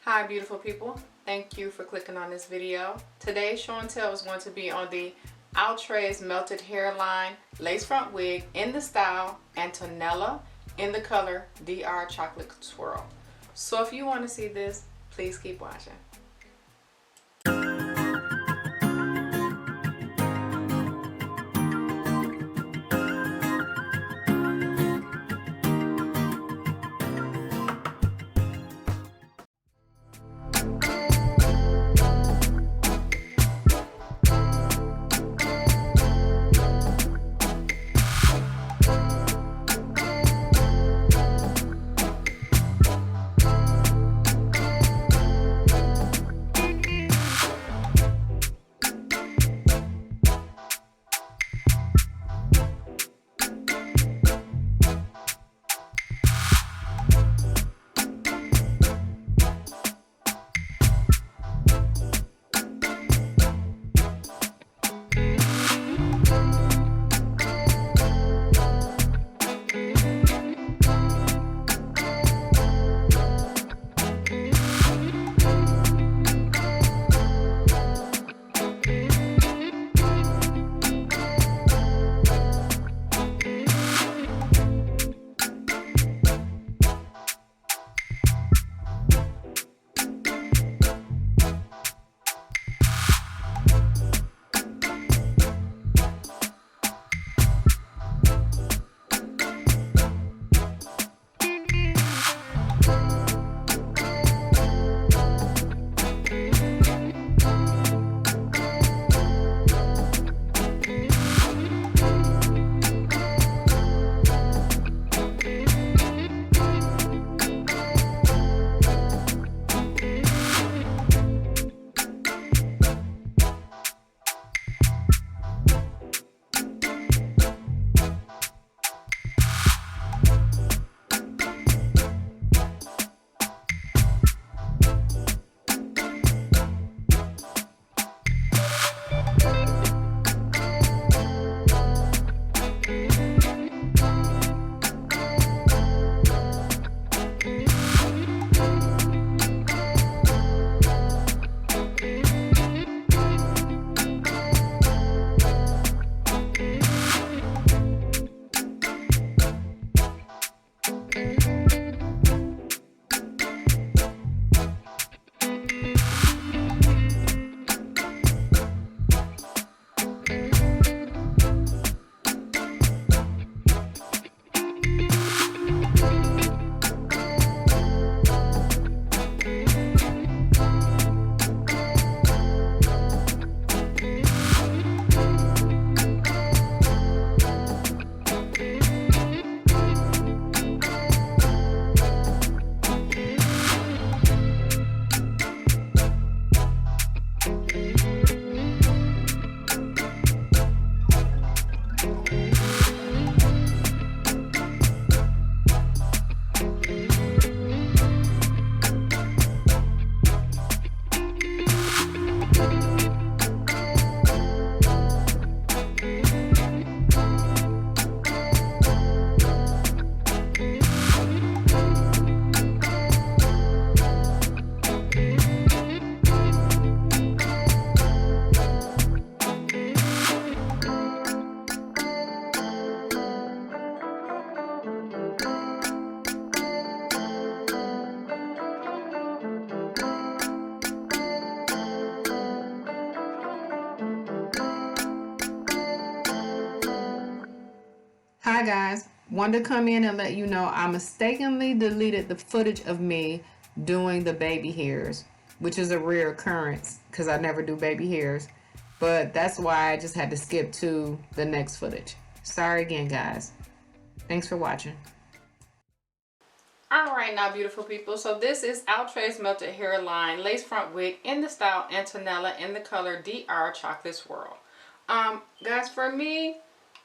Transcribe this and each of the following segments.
Hi beautiful people, thank you for clicking on this video. Today's show and tell is going to be on the Outré's melted hairline lace front wig in the style Antonella in the color DR Chocolate Swirl. So if you want to see this, please keep watching. Hi guys, wanted to come in and let you know I mistakenly deleted the footage of me doing the baby hairs, which is a rare occurrence because I never do baby hairs, but that's why I just had to skip to the next footage. Sorry again guys. Thanks for watching. Alright now beautiful people, so this is Outré's melted hairline lace front wig in the style Antonella in the color DR Chocolate Swirl. Guys, for me,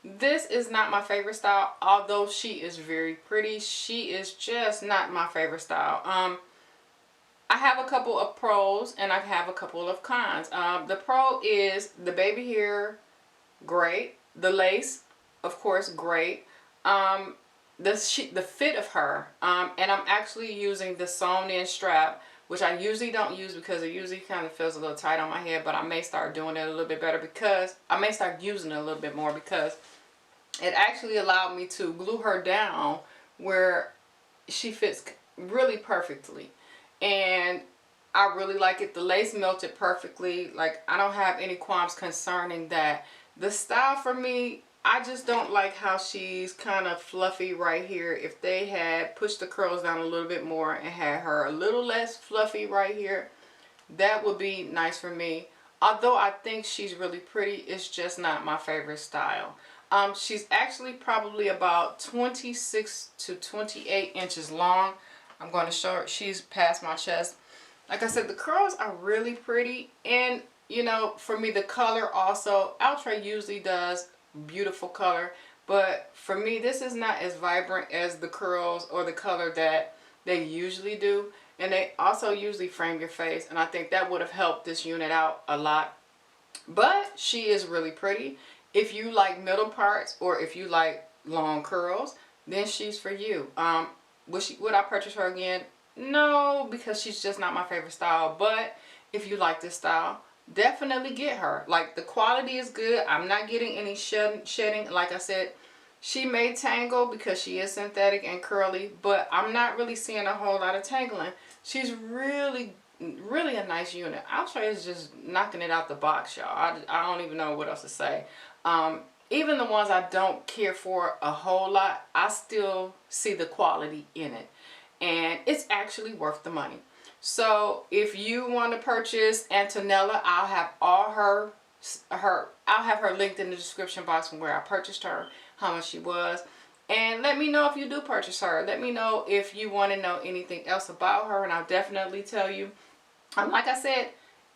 this is not my favorite style, although she is very pretty. She is just not my favorite style. I have a couple of pros and I have a couple of cons. The pro is the baby hair, great. The lace, of course, great. The fit of her, and I'm actually using the sewn in strap which I usually don't use because it usually kind of feels a little tight on my head, but I may start doing it a little bit better because I may start using it a little bit more because it actually allowed me to glue her down where she fits really perfectly. And I really like it. The lace melted perfectly. Like, I don't have any qualms concerning that. The style for me, I just don't like how she's kind of fluffy right here. If they had pushed the curls down a little bit more and had her a little less fluffy right here, that would be nice for me. Although I think she's really pretty, it's just not my favorite style. She's actually probably about 26 to 28 inches long. I'm going to show her. She's past my chest. Like I said, the curls are really pretty. And, you know, for me, the color also, Outré usually does beautiful color. But for me, this is not as vibrant as the curls or the color that they usually do. And they also usually frame your face. And I think that would have helped this unit out a lot. But she is really pretty. If you like middle parts or if you like long curls, then she's for you. Would I purchase her again? No, because she's just not my favorite style. But if you like this style, definitely get her. Like, the quality is good. I'm not getting any shedding. Like I said, she may tangle because she is synthetic and curly, but I'm not really seeing a whole lot of tangling. She's really a nice unit. Outré is just knocking it out the box, y'all. I don't even know what else to say. Even the ones I don't care for a whole lot, I still see the quality in it. And it's actually worth the money. So if you want to purchase Antonella, I'll have all I'll have her linked in the description box from where I purchased her, how much she was. And let me know if you do purchase her. Let me know if you want to know anything else about her, and I'll definitely tell you. Like I said,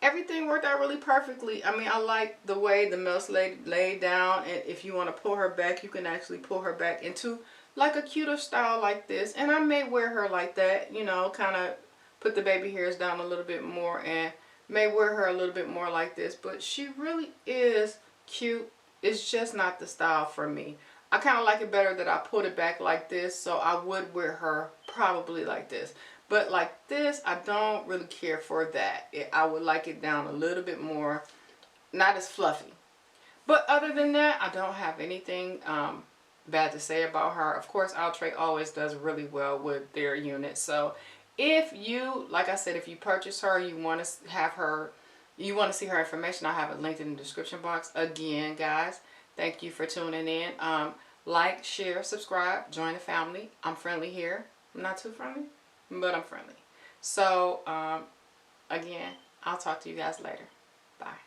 everything worked out really perfectly. I mean, I like the way the melts laid down, and if you want to pull her back, you can actually pull her back into like a cuter style like this. And I may wear her like that, you know, kind of put the baby hairs down a little bit more and may wear her a little bit more like this. But she really is cute. It's just not the style for me. I kind of like it better that I put it back like this, so I would wear her probably like this. But like this, I don't really care for that. I would like it down a little bit more, not as fluffy. But other than that, I don't have anything bad to say about her. Of course, Outré always does really well with their units. So if you, like I said, if you purchase her, you want to have her, you want to see her information, I have it linked in the description box. Again, guys, thank you for tuning in. Like, share, subscribe, join the family. I'm friendly here. I'm not too friendly, but I'm friendly. So, again, I'll talk to you guys later. Bye.